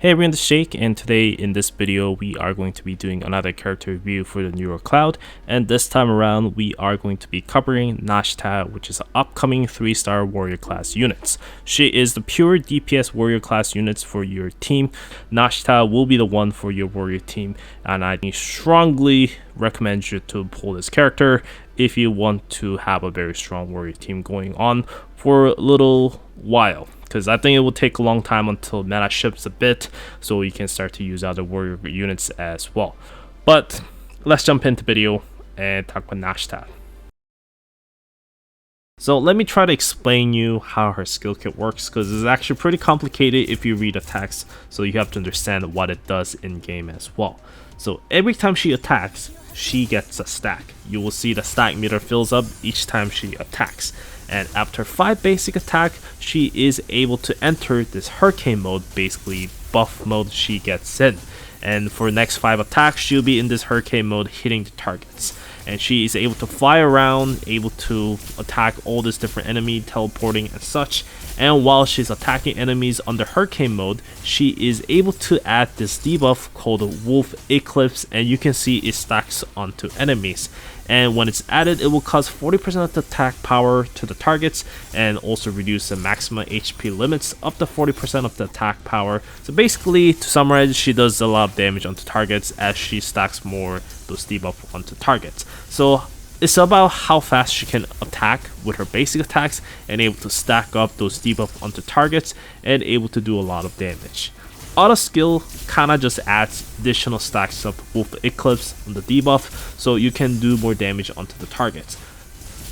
Hey everyone, this is Shake, and today in this video we are going to be doing another character review for the Neuro Cloud, and this time around we are going to be covering Nascita, which is an upcoming 3-star warrior class units. She is the pure DPS warrior class units for your team. Nascita will be the one for your warrior team, and I strongly recommend you to pull this character if you want to have a very strong warrior team going on for a little while, because I think it will take a long time until meta shifts a bit so you can start to use other warrior units as well. But let's jump into the video and talk about Nascita. So let me try to explain you how her skill kit works, because it's actually pretty complicated if you read the text, so you have to understand what it does in game as well. So every time she attacks, she gets a stack. You will see the stack meter fills up each time she attacks. And after 5 basic attack, she is able to enter this hurricane mode, basically buff mode she gets in. And for the next 5 attacks, she'll be in this hurricane mode hitting the targets. And she is able to fly around, able to attack all these different enemies, teleporting and such. And while she's attacking enemies under hurricane mode, she is able to add this debuff called Wolf Eclipse, and you can see it stacks onto enemies. And when it's added, it will cause 40% of the attack power to the targets and also reduce the maximum HP limits up to 40% of the attack power. So basically, to summarize, she does a lot of damage onto targets as she stacks more those debuff onto targets. So it's about how fast she can attack with her basic attacks and able to stack up those debuff onto targets and able to do a lot of damage. Auto skill kinda just adds additional stacks of Wolf Eclipse on the debuff, so you can do more damage onto the targets.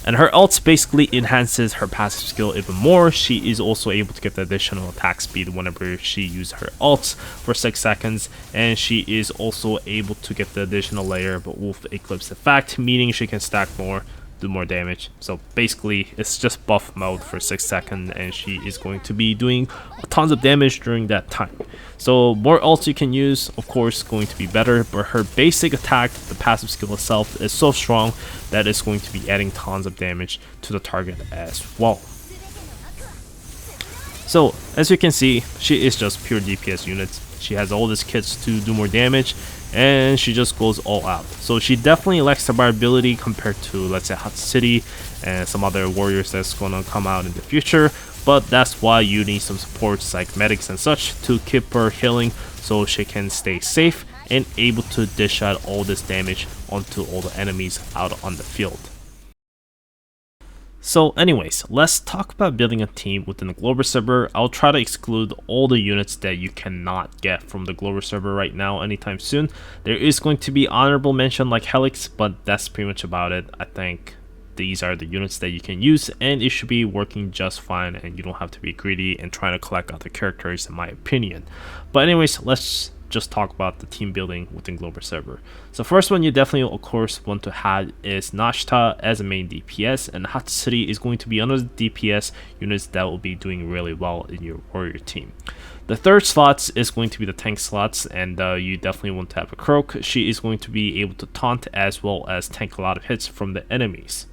And her ult basically enhances her passive skill even more. She is also able to get the additional attack speed whenever she uses her ults for 6 seconds, and she is also able to get the additional layer of Wolf Eclipse effect, meaning she can stack more, do more damage. So basically it's just buff mode for 6 seconds, and she is going to be doing tons of damage during that time. So more ults you can use, of course, going to be better, but her basic attack, the passive skill itself, is so strong that it's going to be adding tons of damage to the target as well. So as you can see, she is just pure DPS units. She has all these kits to do more damage, and she just goes all out. So she definitely lacks the variability compared to, let's say, Hot City and some other warriors that's gonna come out in the future, but that's why you need some supports like medics and such to keep her healing so she can stay safe and able to dish out all this damage onto all the enemies out on the field. So anyways, let's talk about building a team within the global server. I'll try to exclude all the units that you cannot get from the global server right now anytime soon. There is going to be honorable mention like Helix, but that's pretty much about it. I think these are the units that you can use, and it should be working just fine, and you don't have to be greedy and trying to collect other characters, in my opinion. But anyways, let's just talk about the team building within global server. So first one you definitely of course want to have is Nascita as a main DPS, and Hot City is going to be another DPS units that will be doing really well in your warrior team. The third slots is going to be the tank slots, and you definitely want to have a Croak. She is going to be able to taunt as well as tank a lot of hits from the enemies.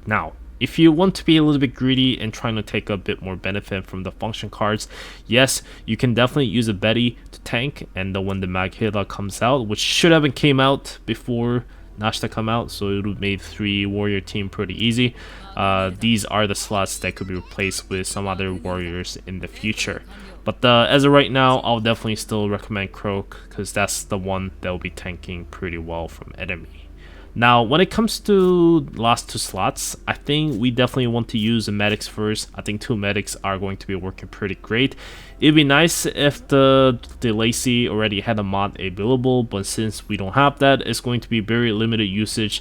Now, if you want to be a little bit greedy and trying to take a bit more benefit from the function cards, yes, you can definitely use a Betty to tank, and when the Maghila comes out, which should have came out before Nascita come out, so it would have made 3 warrior team pretty easy. These are the slots that could be replaced with some other warriors in the future. But as of right now, I'll definitely still recommend Croak, because that's the one that will be tanking pretty well from enemy. Now, when it comes to last 2 slots, I think we definitely want to use the medics first. I think 2 medics are going to be working pretty great. It'd be nice if the Lacey already had a mod available, but since we don't have that, it's going to be very limited usage.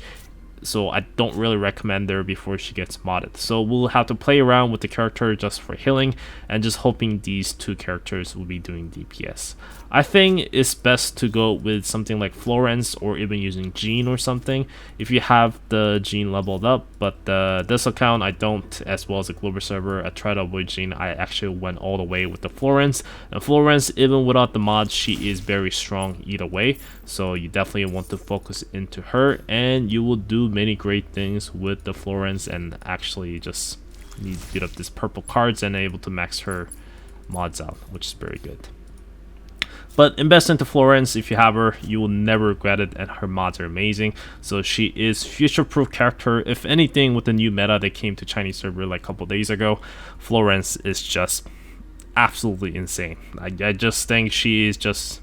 So I don't really recommend her before she gets modded. So we'll have to play around with the character just for healing, and just hoping these 2 characters will be doing DPS. I think it's best to go with something like Florence, or even using Jean or something if you have the Jean leveled up, but this account I don't, as well as the global server. I tried to avoid Jean. I actually went all the way with the Florence, and Florence, even without the mod, she is very strong either way, so you definitely want to focus into her, and you will do many great things with the Florence, and actually just need to get up these purple cards and able to max her mods out, which is very good. But invest into Florence if you have her, you will never regret it, and her mods are amazing. So she is future-proof character. If anything, with the new meta that came to Chinese server like a couple days ago, Florence is just absolutely insane. I just think she is just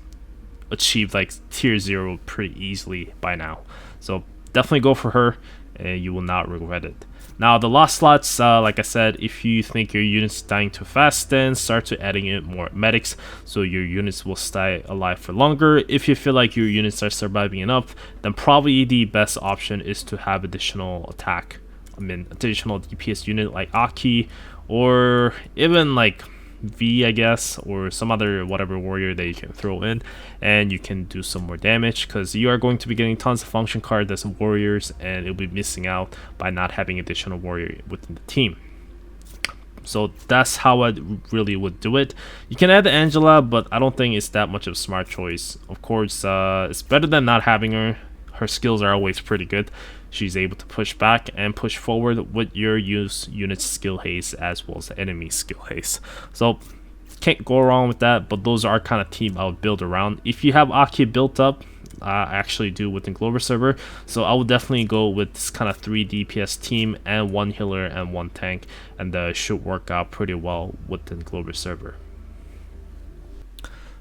achieved like tier 0 pretty easily by now. So definitely go for her, and you will not regret it. Now the lost slots, like I said, if you think your unit's dying too fast, then start to adding in more medics, so your units will stay alive for longer. If you feel like your units are surviving enough, then probably the best option is to have additional additional DPS unit like Aki, or even like V, I guess, or some other whatever warrior that you can throw in, and you can do some more damage, because you are going to be getting tons of function cards as warriors, and you'll be missing out by not having additional warrior within the team. So that's how I really would do it. You can add Angela, but I don't think it's that much of a smart choice. Of course, it's better than not having her. Her skills are always pretty good. She's able to push back and push forward with your unit's skill haste as well as the enemy skill haste. So can't go wrong with that, but those are kind of team I would build around. If you have Aki built up, I actually do within Glover server, so I would definitely go with this kind of 3 DPS team and 1 healer and 1 tank, and should work out pretty well within Glover server.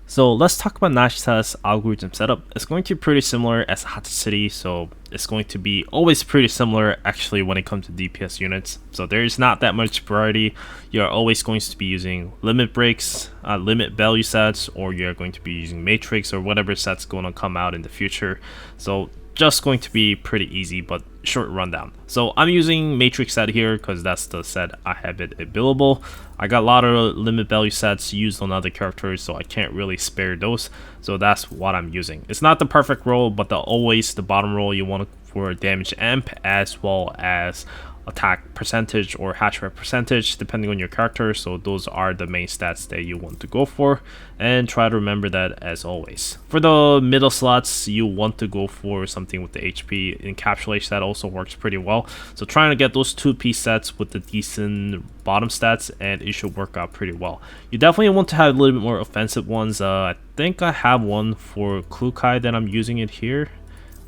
So let's talk about Nascita's algorithm setup. It's going to be pretty similar as Hot City, so it's going to be always pretty similar actually when it comes to DPS units. So there is not that much variety. You're always going to be using limit breaks, limit value sets, or you're going to be using matrix or whatever set's going to come out in the future. So just going to be pretty easy but short rundown. So I'm using matrix set here because that's the set I have it available. I got a lot of limit value sets used on other characters, so I can't really spare those, so that's what I'm using. It's not the perfect roll, but always the bottom roll you want for damage amp as well as attack percentage or hatch rate percentage depending on your character. So those are the main stats that you want to go for, and try to remember that as always. For the middle slots, you want to go for something with the HP encapsulation. That also works pretty well, so trying to get those 2-piece sets with the decent bottom stats, and it should work out pretty well. You definitely want to have a little bit more offensive ones. I think I have one for Klukai that I'm using it here.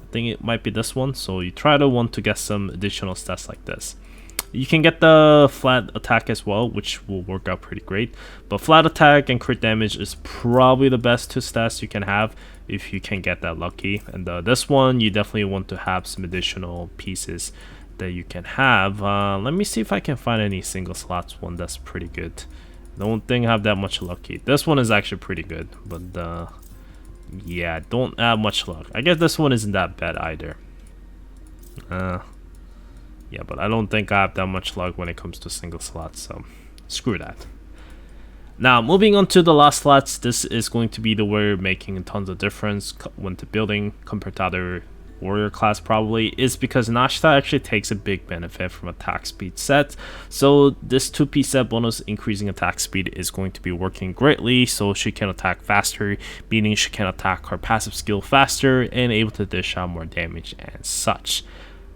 I think it might be this one, so you try to want to get some additional stats like this. You can get the flat attack as well, which will work out pretty great, but flat attack and crit damage is probably the best 2 stats you can have if you can get that lucky. And this one you definitely want to have some additional pieces that you can have. Let me see if I can find any single slots one that's pretty good. Don't think I have that much lucky. This one is actually pretty good, but yeah, don't have much luck. I guess this one isn't that bad either. Yeah, but I don't think I have that much luck when it comes to single slots, so screw that. Now, moving on to the last slots, this is going to be the way you're making tons of difference when to building compared to other warrior class probably, is because Nascita actually takes a big benefit from attack speed set. So this 2-piece set bonus increasing attack speed is going to be working greatly, so she can attack faster, meaning she can attack her passive skill faster and able to dish out more damage and such.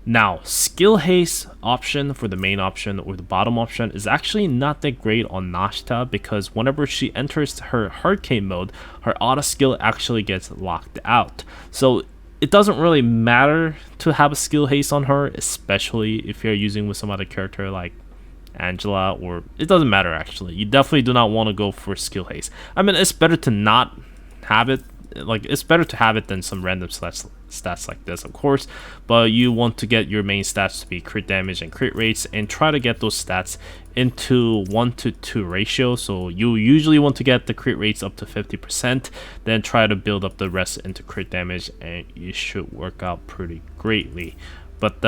Now, skill haste option for the main option or the bottom option is actually not that great on Nascita, because whenever she enters her hurricane mode, her auto skill actually gets locked out. So it doesn't really matter to have a skill haste on her, especially if you're using with some other character like Angela, or it doesn't matter actually. You definitely do not want to go for skill haste. I mean, it's better to not have it. Like, it's better to have it than some random stats like this, of course, but you want to get your main stats to be crit damage and crit rates, and try to get those stats into 1:2 ratio. So you usually want to get the crit rates up to 50%, then try to build up the rest into crit damage, and it should work out pretty greatly. But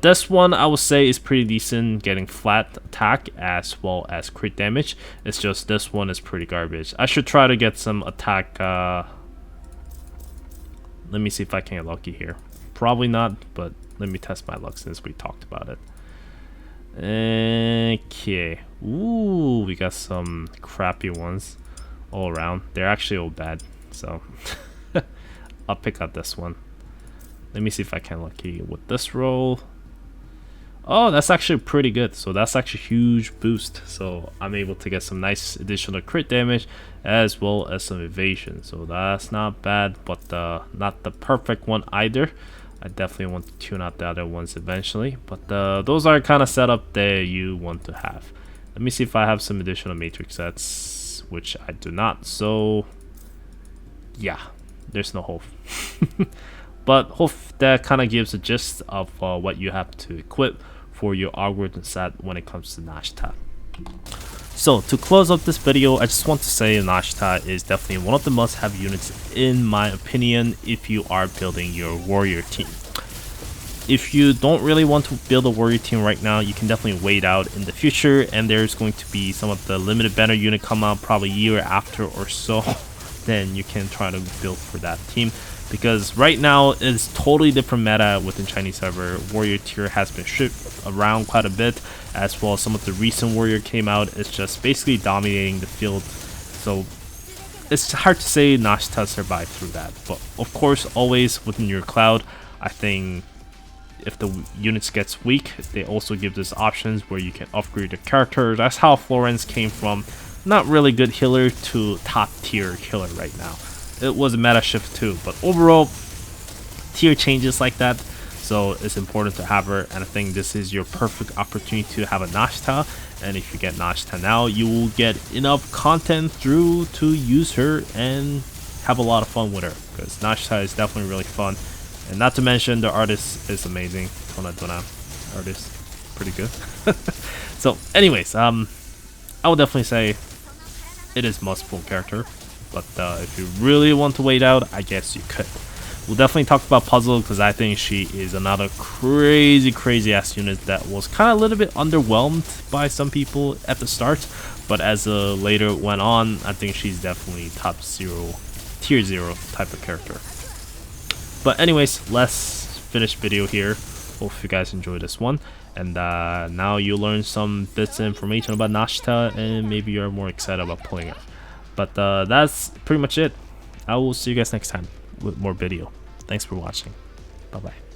this one I would say is pretty decent, getting flat attack as well as crit damage. It's just this one is pretty garbage. I should try to get some attack. Let me see if I can get lucky here. Probably not, but let me test my luck since we talked about it. Okay. Ooh, we got some crappy ones all around. They're actually all bad, so I'll pick out this one. Let me see if I can lucky with this roll. Oh, that's actually pretty good. So that's actually a huge boost. So I'm able to get some nice additional crit damage as well as some evasion. So that's not bad, but not the perfect one either. I definitely want to tune out the other ones eventually. But those are kind of setup that you want to have. Let me see if I have some additional matrix sets, which I do not. So yeah, there's no hope. But hope that kind of gives a gist of what you have to equip for your algorithm set when it comes to Nascita. So to close up this video, I just want to say Nascita is definitely one of the must-have units in my opinion if you are building your warrior team. If you don't really want to build a warrior team right now, you can definitely wait out in the future, and there's going to be some of the limited banner unit come out probably a year after or so. Then you can try to build for that team, because right now it's totally different meta within Chinese server. Warrior tier has been shipped around quite a bit, as well as some of the recent warrior came out. It's just basically dominating the field, so it's hard to say Nascita survived through that. But of course, always within your cloud, I think if the units gets weak, they also give us options where you can upgrade the character. That's how Florence came from not really good healer to top tier killer right now. It was a meta shift too, but overall tier changes like that, so it's important to have her, and I think this is your perfect opportunity to have a Nascita. And if you get Nascita now, you will get enough content through to use her and have a lot of fun with her, because Nascita is definitely really fun. And not to mention the artist is amazing. Dona artist, pretty good. So anyways, I would definitely say it is must pull character, but if you really want to wait out, I guess you could. We'll definitely talk about Puzzle, because I think she is another crazy ass unit that was kind of a little bit underwhelmed by some people at the start, but as later went on, I think she's definitely top 0, tier 0 type of character. But anyways, let's finish video here. Hope you guys enjoyed this one, and now you learn some bits of information about Nascita, and maybe you're more excited about pulling it. But that's pretty much it. I will see you guys next time with more video. Thanks for watching. Bye bye.